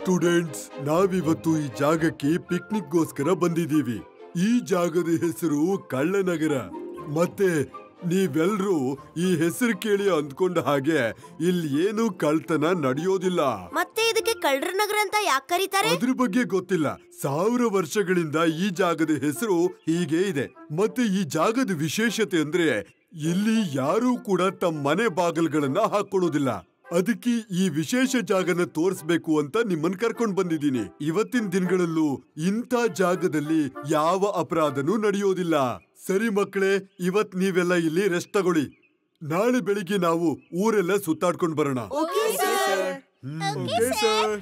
Students, ನಾವಿವತ್ತು ಈ ಜಾಗಕ್ಕೆ ಪಿಕ್ನಿಕ್ಗೋಸ್ಕರ ಬಂದಿದ್ದೀವಿ. ಈ ಜಾಗದ ಹೆಸರು ಕಳ್ಳನಗರ. ಮತ್ತೆ ನೀವೆಲ್ರೂ ಈ ಹೆಸರು ಕೇಳಿ ಅಂದ್ಕೊಂಡ ಹಾಗೆ ಇಲ್ಲಿ ಏನು ಕಳ್ತನ ನಡೆಯೋದಿಲ್ಲ. ಮತ್ತೆ ಇದಕ್ಕೆ ಕಳ್ಳರ ನಗರ ಅಂತ ಯಾಕೆ ಕರೀತಾರೆ? ಅದ್ರ ಬಗ್ಗೆ ಗೊತ್ತಿಲ್ಲ. 1000 ವರ್ಷಗಳಿಂದ ಈ ಜಾಗದ ಹೆಸರು ಹೀಗೆ ಇದೆ. ಮತ್ತೆ ಈ ಜಾಗದ ವಿಶೇಷತೆ ಅಂದ್ರೆ ಇಲ್ಲಿ ಯಾರೂ ಕೂಡ ತಮ್ಮ ಮನೆ ಬಾಗಿಲುಗಳನ್ನ ಹಾಕೊಳ್ಳೋದಿಲ್ಲ. ಅದಕ್ಕೆ ಈ ವಿಶೇಷ ಜಾಗನ ತೋರಿಸ್ಬೇಕು ಅಂತ ನಿಮ್ಮನ್ನ ಕರ್ಕೊಂಡ್ ಬಂದಿದ್ದೀನಿ. ಇವತ್ತಿನ ದಿನಗಳಲ್ಲೂ ಇಂಥ ಜಾಗದಲ್ಲಿ ಯಾವ ಅಪರಾಧನೂ ನಡೆಯೋದಿಲ್ಲ. ಸರಿ ಮಕ್ಕಳೇ, ಇವತ್ ನೀವೆಲ್ಲ ಇಲ್ಲಿ ರೆಸ್ಟ್ ತಗೊಳ್ಳಿ. ನಾಳೆ ಬೆಳಿಗ್ಗೆ ನಾವು ಊರೆಲ್ಲ ಸುತ್ತಾಡ್ಕೊಂಡ್ ಬರೋಣ. Okay sir.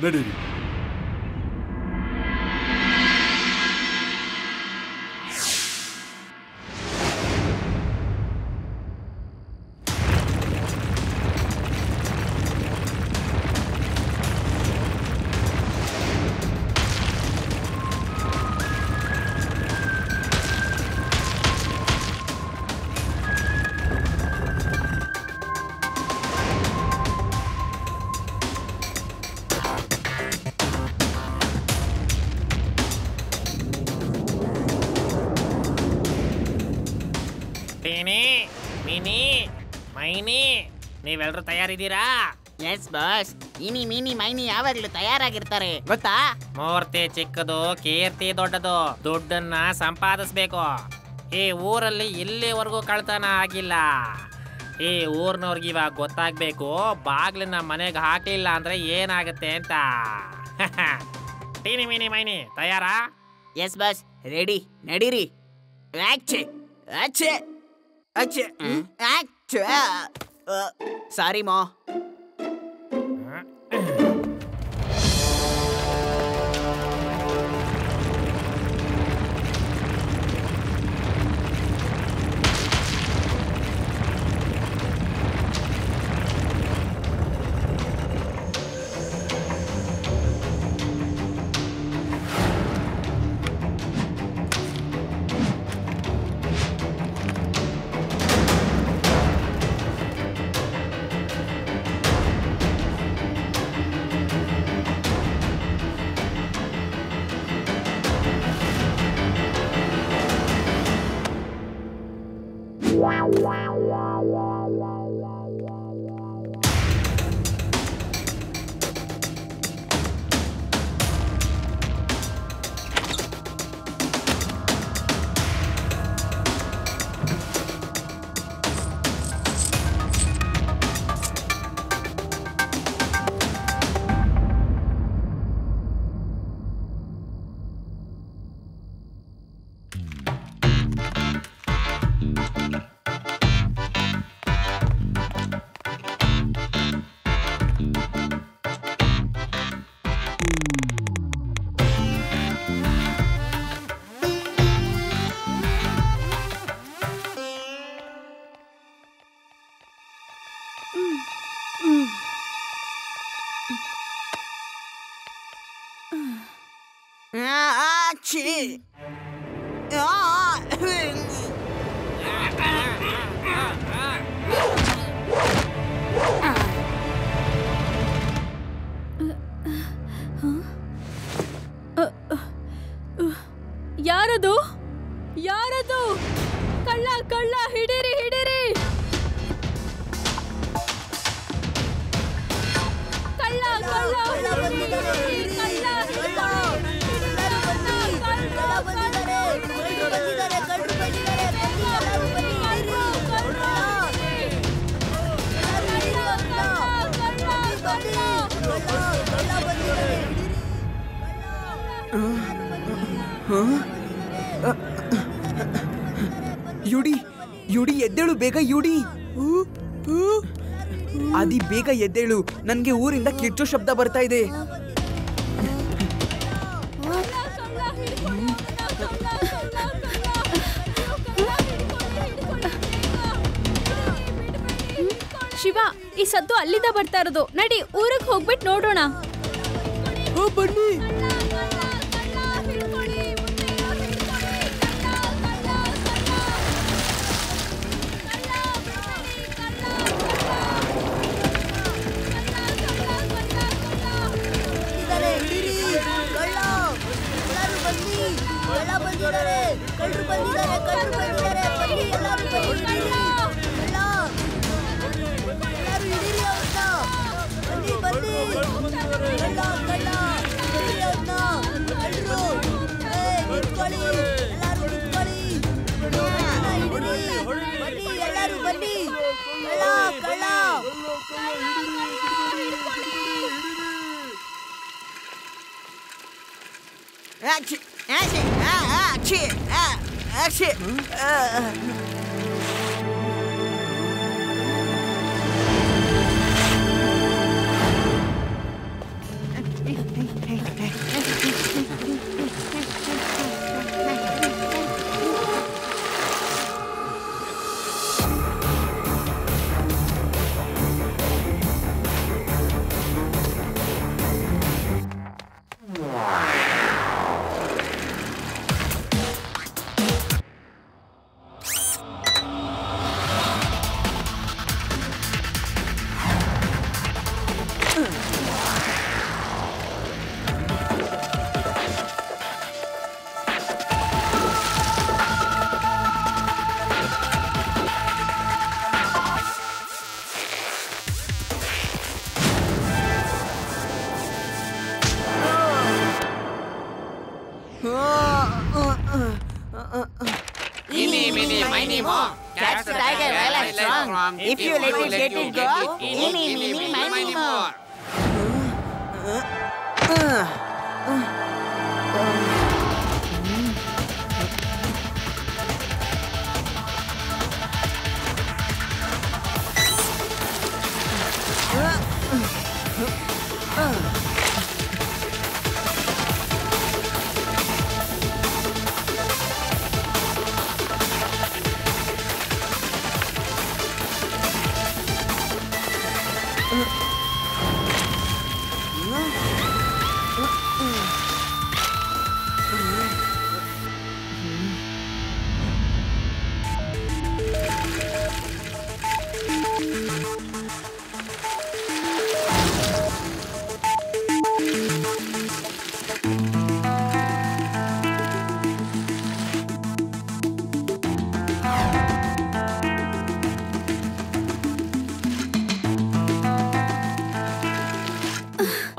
ನಡೀರಿ. ನೀವೆಲ್ಲರೂ ತಯಾರಿದ್ದೀರಾ? Yes boss. ಇನಿ ಮಿನಿ ಮೈನಿ ಯಾವಾಗ್ಲೂ ತಯಾರಾಗಿರ್ತಾರೆ ಗೊತ್ತಾ? ಮೂರ್ತಿ ಚಿಕ್ಕದು, ಕೀರ್ತಿ ದೊಡ್ಡದು. ದುಡ್ಡನ್ನ ಸಂಪಾದಿಸ್ಬೇಕು. ಈ ಊರಲ್ಲಿ ಇಲ್ಲಿವರೆಗೂ ಕಳ್ತನ ಆಗಿಲ್ಲ. ಈ ಊರ್ನವ್ರಿಗೆ ಇವಾಗ ಗೊತ್ತಾಗ್ಬೇಕು ಬಾಗ್ಲನ್ನ ಮನೆಗೆ ಹಾಕ್ಲಿಲ್ಲ ಅಂದ್ರೆ ಏನಾಗುತ್ತೆ ಅಂತ. ಟೀನಿ ಮಿನಿ ಮೈನಿ ತಯಾರಾ? Yes boss, ready. ನಡೀರಿ. ಆಚೆ ಆಚೆ ಆಚೆ ಆಚೆ. ಸಾರಿ ಮಾ. ಯಾರದು? ಯಾರದು? ಕಳ್ಳ ಕಳ್ಳ, ಹಿಡೀರಿ ಹಿಡೀರಿ. ಕಳ್ಳ ಕಳ್ಳ ಯುಡಿ ಯುಡಿ ಎದ್ದೇಳು ಬೇಗ. ಯುಡಿ ಆದಿ ಬೇಗ ಎದ್ದೇಳು. ನನ್ಗೆ ಊರಿಂದ ಕಿರ್ಚೋ ಶಬ್ದ ಬರ್ತಾ ಇದೆ. ಶಿವ, ಈ ಸದ್ದು ಅಲ್ಲಿಂದ ಬರ್ತಾ ಇರೋದು. ನಡಿ, ಊರಿಗೆ ಹೋಗ್ಬಿಟ್ಟು ನೋಡೋಣ. ಬನ್ನಿ. ಬಂದಿದ್ದಾರೆ, ಕಳ್ಳರು ಬಂದಿದ್ದಾರೆ, ಕಳ್ಳರು ಬಂದಿದ್ದಾರೆ, ಬನ್ನಿ ಎಲ್ಲರೂ ಬನ್ನಿ. ಎಲ್ಲರೂ ಹಿಡೀರಿ ಅವ್ರನ್ನ, ಬನ್ನಿ ಬನ್ನಿ. ಕಳ್ಳ ಕಳ್ಳ ಹಿಡೀರಿ ಅವ್ರನ್ನ, ಕಳ್ಳರು. ನಿಂತ್ಕೊಳ್ಳಿ, ಎಲ್ಲರೂ ನಿಂತ್ಕೊಳ್ಳಿ. ಹಿಡೀರಿ, ಬನ್ನಿ ಎಲ್ಲರೂ ಬನ್ನಿ. ಕಳ್ಳ ಕಳ್ಳ. Catch the tiger while it's strong. If you let it go, eeny, meeny, miny, mo.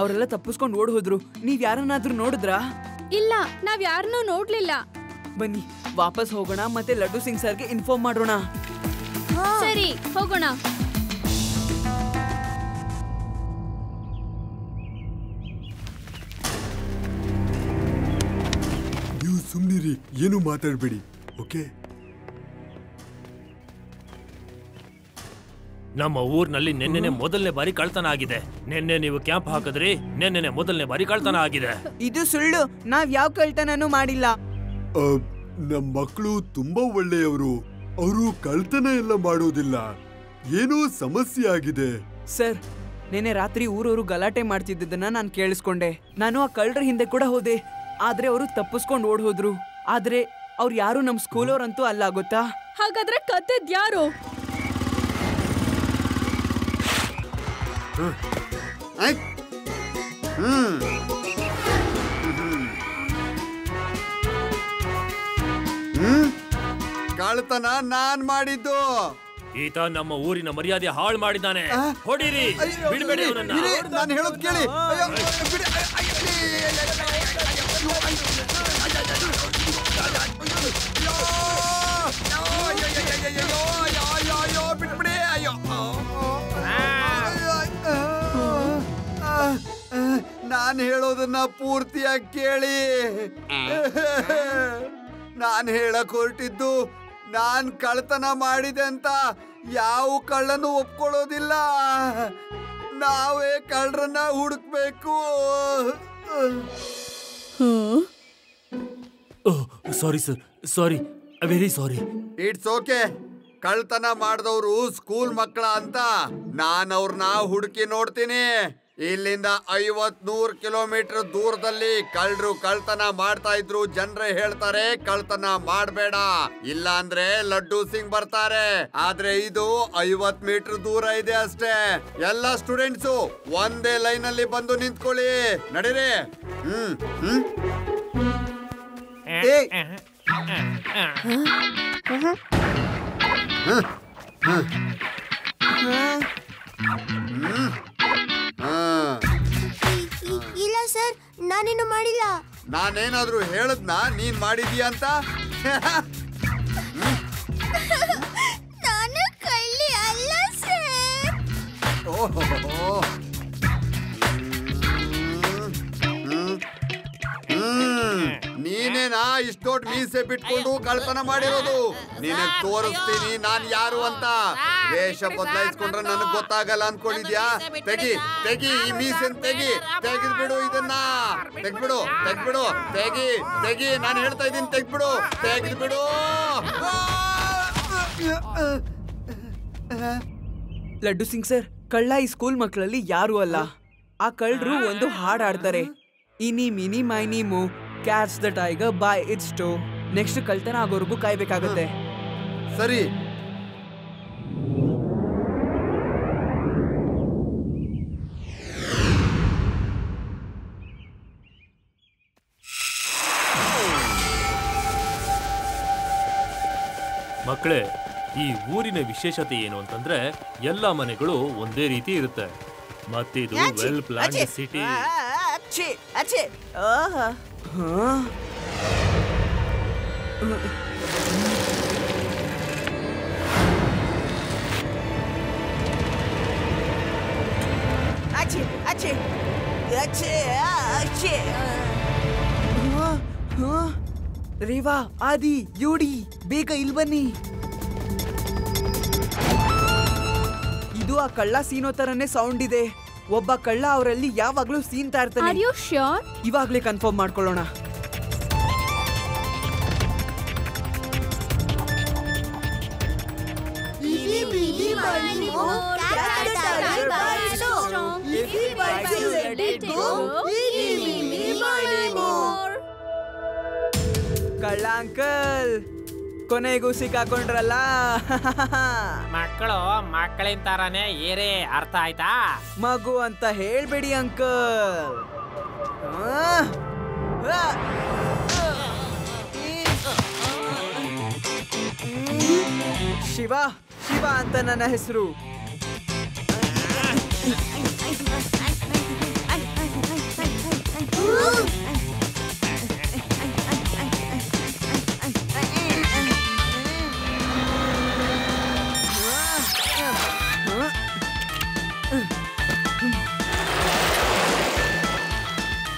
ಅವರೆಲ್ಲ ತಪ್ಪಿಸ್ಕೊಂಡು ಓಡ್ ಹೋದ್ರು. ನೀವ್ ಯಾರನ್ನಾದ್ರೂ ನೋಡಿದ್ರಾ? ಇಲ್ಲ, ನಾವ್ ಯಾರನ್ನೂ ನೋಡ್ಲಿಲ್ಲ. ಬನ್ನಿ ವಾಪಸ್ ಹೋಗೋಣ ಮತ್ತೆ ಲಡ್ಡು ಸಿಂಗ್ ಸರ್ಗೆ ಇನ್ಫಾರ್ಮ್ ಮಾಡೋಣ. ಸರಿ, ಹೋಗೋಣ. ನೀವು ಸುಮ್ನಿರಿ, ಏನು ಮಾತಾಡ್ಬೇಡಿ, ಓಕೆ? ನಮ್ಮ ಊರ್ನಲ್ಲಿ ನಿನ್ನೆನೆ ಮೊದಲನೇ ಬಾರಿ ಕಳ್ತನ ಆಗಿದೆ. ನಿನ್ನೆ ನೀವು ಕ್ಯಾಂಪ್ ಹಾಕಿದ್ರಿ, ನಿನ್ನೆನೆ ಮೊದಲನೇ ಬಾರಿ ಕಳ್ತನ ಆಗಿದೆ. ಇದು ಸುಳ್ಳು, ನಾವ್ ಯಾವ ಕಳ್ತನನೂ ಮಾಡಿಲ್ಲ. ನಮ್ ಮಕ್ಕಳು ತುಂಬಾ ಒಳ್ಳೆಯವರು, ಅವರು ಕಳ್ತನ ಎಲ್ಲ ಮಾಡೋದಿಲ್ಲ. ಏನೋ ಸಮಸ್ಯೆ ಆಗಿದೆ. ಸರ್, ನೆನ್ನೆ ರಾತ್ರಿ ಊರವರು ಗಲಾಟೆ ಮಾಡ್ತಿದ್ದನ್ನ ನಾನು ಕೇಳಿಸ್ಕೊಂಡೆ. ನಾನು ಆ ಕಳ್ಳರ ಹಿಂದೆ ಕೂಡ ಹೋದೆ, ಆದ್ರೆ ಅವರು ತಪ್ಪಿಸ್ಕೊಂಡು ಓಡ್ ಹೋದ್ರು. ಆದ್ರೆ ಅವ್ರು ಯಾರು ನಮ್ ಸ್ಕೂಲ್ ಅವ್ರಂತೂ ಅಲ್ಲ, ಗೊತ್ತಾ? ಹಾಗಾದ್ರೆ ಕದ್ದೆದ್ಯಾರು? ಕಳ್ತನ ನಾನ್ ಮಾಡಿದ್ದು. ಈತ ನಮ್ಮ ಊರಿನ ಮರ್ಯಾದೆ ಹಾಳು ಮಾಡಿದ್ದಾನೆ. ಹೊಡಿರಿ, ಬಿಡಬೇಡಿ ಅವನನ್ನ. ನಾನು ಹೇಳೋದ್ ಕೇಳಿ. ಬಿಟ್ಬಿಡಿ. ಅಯ್ಯೋ, ನಾನ್ ಹೇಳೋದನ್ನ ಪೂರ್ತಿಯಾಗಿ ಕೇಳಿ. ನಾನ್ ಹೇಳಕ್ ಹೊರಟಿದ್ದು, ನಾನ್ ಕಳ್ತನ ಮಾಡಿದೆ ಅಂತ ಯಾವ ಕಳ್ಳನು ಒಪ್ಕೊಳ್ಳೋದಿಲ್ಲ. ನಾವೇ ಕಳ್ಳರನ್ನ ಹುಡುಕ್ಬೇಕು. Sorry sir, sorry, very sorry. It's okay. ಕಳ್ತನ ಮಾಡಿದವರು ಸ್ಕೂಲ್ ಮಕ್ಕಳ ಅಂತ ನಾನ್ ಅವ್ರನ್ನ ಹುಡುಕಿ ನೋಡ್ತೀನಿ. ಇಲ್ಲಿಂದ 50-100 ಕಿಲೋಮೀಟರ್ ದೂರದಲ್ಲಿ ಕಳ್ಳರು ಕಳ್ತನ ಮಾಡ್ತಾ ಇದ್ರು. ಜನರೇ ಹೇಳ್ತಾರೆ ಕಳ್ತನ ಮಾಡಬೇಡ, ಇಲ್ಲ ಅಂದ್ರೆ ಲಡ್ಡು ಸಿಂಗ್ ಬರ್ತಾರೆ. ಆದ್ರೆ ಇದು 50 ಮೀಟರ್ ದೂರ ಇದೆ ಅಷ್ಟೇ. ಎಲ್ಲ ಸ್ಟೂಡೆಂಟ್ಸು ಒಂದೇ ಲೈನ್ ಅಲ್ಲಿ ಬಂದು ನಿಂತ್ಕೊಳ್ಳಿ. ನಡೀರಿ. ಇಲ್ಲ ಸರ್, ನಾನೇನು ಮಾಡಿಲ್ಲ. ನಾನೇನಾದ್ರೂ ಹೇಳದ್ನಾ ನೀನ್ ಮಾಡಿದೀಯ ಅಂತ? ನಾನು ಕಳ್ಳಿ ಅಲ್ಲ ಸರ್. ಓಹೋ, ನೀನೇನಾ ಇಷ್ಟೊಟ್ಟು ಮೀಸೆ ಬಿಟ್ಕೊಂಡು ಕಳ್ತನ ಮಾಡಿರೋದು? ನಿನಗ್ ತೋರಿಸ್ತೀನಿ ನಾನ್ ಯಾರು ಅಂತ. ವೇಷ ಬದಲಾಯಿಸ್ಕೊಂಡ್ರೆ ನನಗ್ ಗೊತ್ತಾಗಲ್ಲ ಅನ್ಕೊಂಡಿದ್ಯಾ? ತೆಗಿ ತೆಗಿ ಈ ಮೀಸೆನ್ ತೆಗಿ, ತೆಗೆದ್ಬಿಡು ಇದನ್ನ, ತೆಗ್ಬಿಡು ತೆಗ್ಬಿಡು, ತೆಗಿ ತೆಗಿ, ನಾನು ಹೇಳ್ತಾ ಇದ್ದೀನಿ ತೆಗ್ಬಿಡು, ತೆಗೆದ್ಬಿಡು. ಲಡ್ಡು ಸಿಂಗ್ ಸರ್, ಕಳ್ಳ ಈ ಸ್ಕೂಲ್ ಮಕ್ಕಳಲ್ಲಿ ಯಾರು ಅಲ್ಲ. ಆ ಕಳ್ಳರು ಒಂದು ಹಾಡು ಹಾಡ್ತಾರೆ, ಇನಿ mini miny moe catch the tiger by its toe. Next ಕಳ್ತನ ಆಗೋರ್ಗೂ ಕಾಯ್ಬೇಕಾಗತ್ತೆ. ಸರಿ. ಮಕ್ಕಳೇ, ಈ ಊರಿನ ವಿಶೇಷತೆ ಏನು ಅಂತಂದ್ರೆ ಎಲ್ಲ ಮನೆಗಳು ಒಂದೇ ರೀತಿ ಇರುತ್ತೆ. ಮತ್ತಿದು ವೆಲ್ ಪ್ಲಾನ್ಡ್ ಸಿಟಿ. ರೇವಾ, ಆದಿ, ಯೂಡಿ, ಬೇಗ ಇಲ್ಲಿ ಬನ್ನಿ. ಇದು ಆ ಕಳ್ಳ ಸೀನೋ ತರನೇ ಸೌಂಡ್ ಇದೆ. ಒಬ್ಬ ಕಳ್ಳ ಅವರಲ್ಲಿ ಯಾವಾಗ್ಲೂ ಸೀನ್ತಾ ಇರ್ತಾನೆ. Are you sure? ಇವಾಗ್ಲೇ ಕನ್ಫರ್ಮ್ ಮಾಡ್ಕೊಳ್ಳೋಣ. ಕಳ್ಳ ಅಂಕಲ್, ಕೊನೆಗೂ ಸಿಕ್ಕಾಕೊಂಡ್ರಲ್ಲ. ಮಕ್ಕಳು ಮಕ್ಕಳಿನ ತರಾನೇ ಏರೇ, ಅರ್ಥ ಆಯ್ತಾ? ಮಗು ಅಂತ ಹೇಳ್ಬೇಡಿ ಅಂಕಲ್. ಶಿವ, ಶಿವ ಅಂತ ನನ್ನ ಹೆಸರು.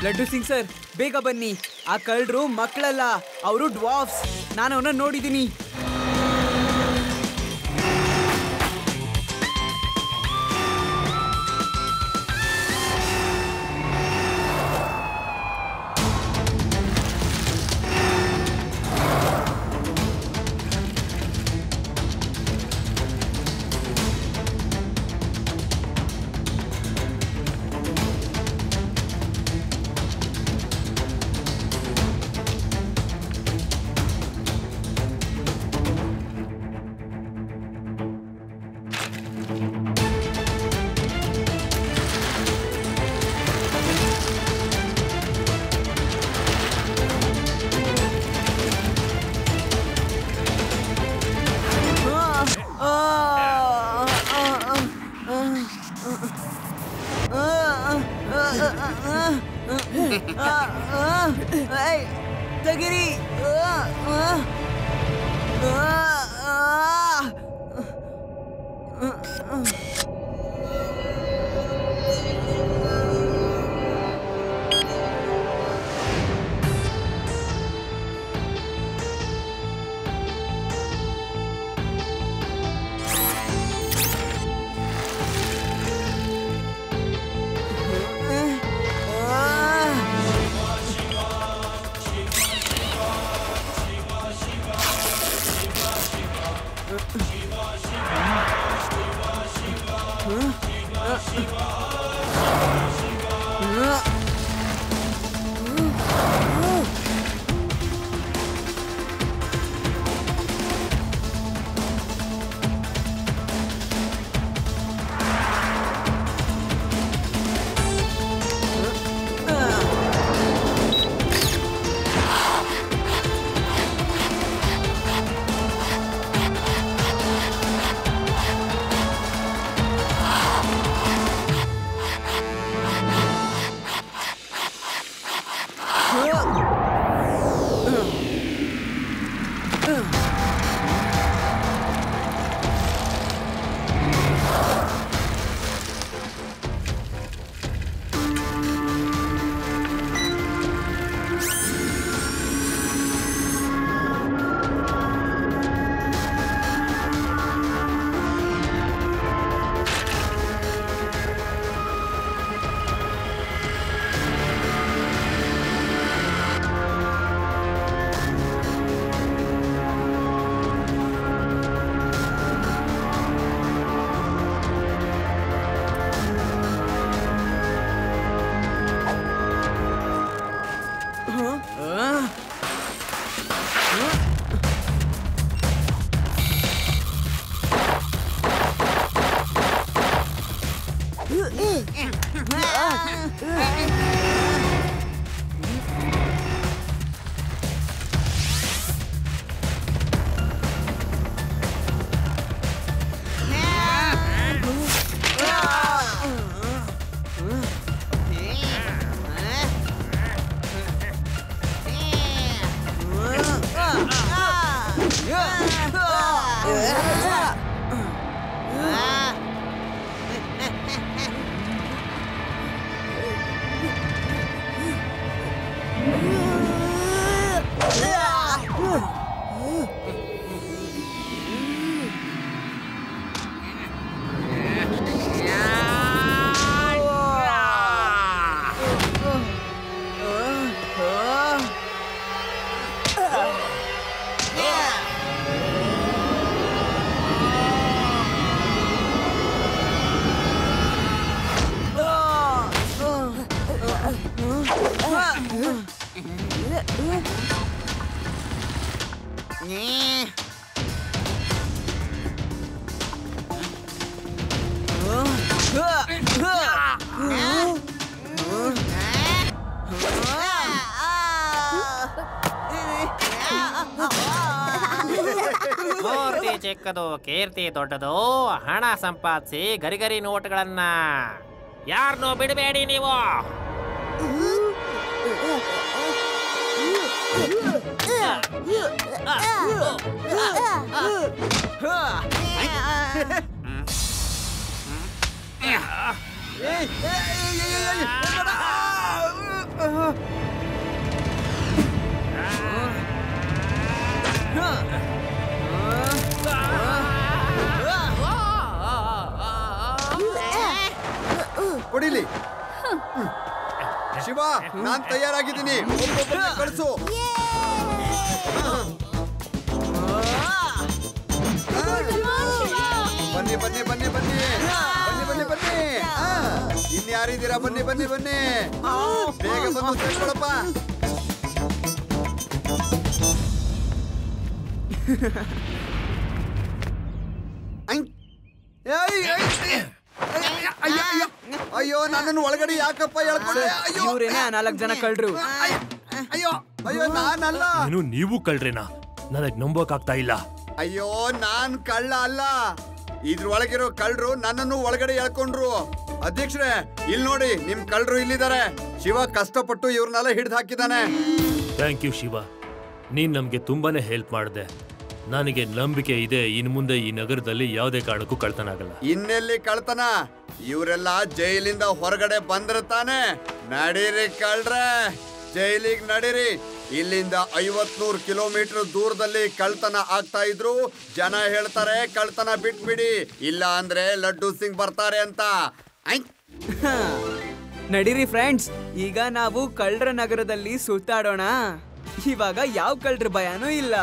ಲಡ್ಡು ಸಿಂಗ್ ಸರ್, ಬೇಗ ಬನ್ನಿ. ಆ ಕಳ್ಳರು ಮಕ್ಕಳಲ್ಲ, ಅವರು ಡ್ವಾರ್ಫ್ಸ್. ನಾನು ಅವನ್ನ ನೋಡಿದ್ದೀನಿ. ತೆಗಿರಿ. ಮೂರ್ತಿ ಚಿಕ್ಕದು ಕೀರ್ತಿ ದೊಡ್ಡದು. ಹಣ ಸಂಪಾದಿಸಿ ಗರಿಗರಿ ನೋಟ್ಗಳನ್ನ ಯಾರನ್ನೂ ಬಿಡಬೇಡಿ ನೀವು. ಕೊಡಿಲಿ. ಶಿವ, ನಾನ್ ತಯಾರಾಗಿದ್ದೀನಿ. ಒಬ್ಬೊಬ್ಬರನ್ನ ಕಳ್ಸು. ಬನ್ನಿ ಬನ್ನಿ ಬನ್ನಿ ಬನ್ನಿ ಬನ್ನಿ ಬನ್ನಿ ಬನ್ನಿ. ಇನ್ಯಾರಿದ್ದೀರಾ? ಬನ್ನಿ ಬನ್ನಿ ಬನ್ನಿ, ಬೇಗ ಬಂದು ಸೇರ್ಕೊಳಪ್ಪ. ಅಯ್ಯೋ, ನನ್ನನ್ನು ಒಳಗಡೆ ಯಾಕಪ್ಪ ಹೇಳ್ಕೊಂಡೆ? ಇವ್ರೇನೆ ಆ 4 ಜನ ಕಳ್ರು. ಅಯ್ಯೋ ಅಯ್ಯೋ, ನಾನಲ್ಲ. ನೀವು ಕಳ್ರೇನಾ? ನನಗ್ ನಂಬೋಕಾಗ್ತಾ ಇಲ್ಲ. ಅಯ್ಯೋ, ನಾನ್ ಕಳ್ಳ ಅಲ್ಲ. ಇದ್ರೊಳಗಿರೋ ಕಳ್ರು ನನ್ನನ್ನು ಒಳಗಡೆ ಎಳ್ಕೊಂಡ್ರು. ಅಧ್ಯಕ್ಷರೇ, ಇಲ್ಲಿ ನೋಡಿ, ನಿಮ್ ಕಳ್ರು ಇಲ್ಲಿದ್ದಾರೆ. ಶಿವ ಕಷ್ಟಪಟ್ಟು ಇವ್ರನ್ನೆಲ್ಲ ಹಿಡ್ದು ಹಾಕಿದಾನೆ. ಥ್ಯಾಂಕ್ ಯು ಶಿವ, ನೀನ್ ನಮ್ಗೆ ತುಂಬಾನೇ ಹೆಲ್ಪ್ ಮಾಡಿದೆ. ನನಗೆ ನಂಬಿಕೆ ಇದೆ, ಇನ್ ಮುಂದೆ ಈ ನಗರದಲ್ಲಿ ಯಾವುದೇ ಕಾರಣಕ್ಕೂ ಕಳ್ತನ ಆಗಲ್ಲ. ಇನ್ನೆಲ್ಲಿ ಕಳ್ತನ? ಇವರೆಲ್ಲ ಜೈಲಿಂದ ಹೊರಗಡೆ ಬಂದ್ರೆ ತಾನೆ. ನಡೀರಿ ಕಳ್ರೆ, ಜೈಲಿಗೆ ನಡೀರಿ. ಇಲ್ಲಿಂದ 50-100 ಕಿಲೋಮೀಟರ್ ದೂರದಲ್ಲಿ ಕಳ್ತನ ಆಗ್ತಾ ಇದ್ರು. ಜನ ಹೇಳ್ತಾರೆ ಕಳ್ತನ ಬಿಟ್ಬಿಡಿ, ಇಲ್ಲ ಅಂದ್ರೆ ಲಡ್ಡು ಸಿಂಗ್ ಬರ್ತಾರೆ ಅಂತ. ನಡೀರಿ ಫ್ರೆಂಡ್ಸ್, ಈಗ ನಾವು ಕಳ್ರ ನಗರದಲ್ಲಿ ಸುತ್ತಾಡೋಣ. ಇವಾಗ ಯಾವ ಕಳ್ರ ಭಯನೂ ಇಲ್ಲ.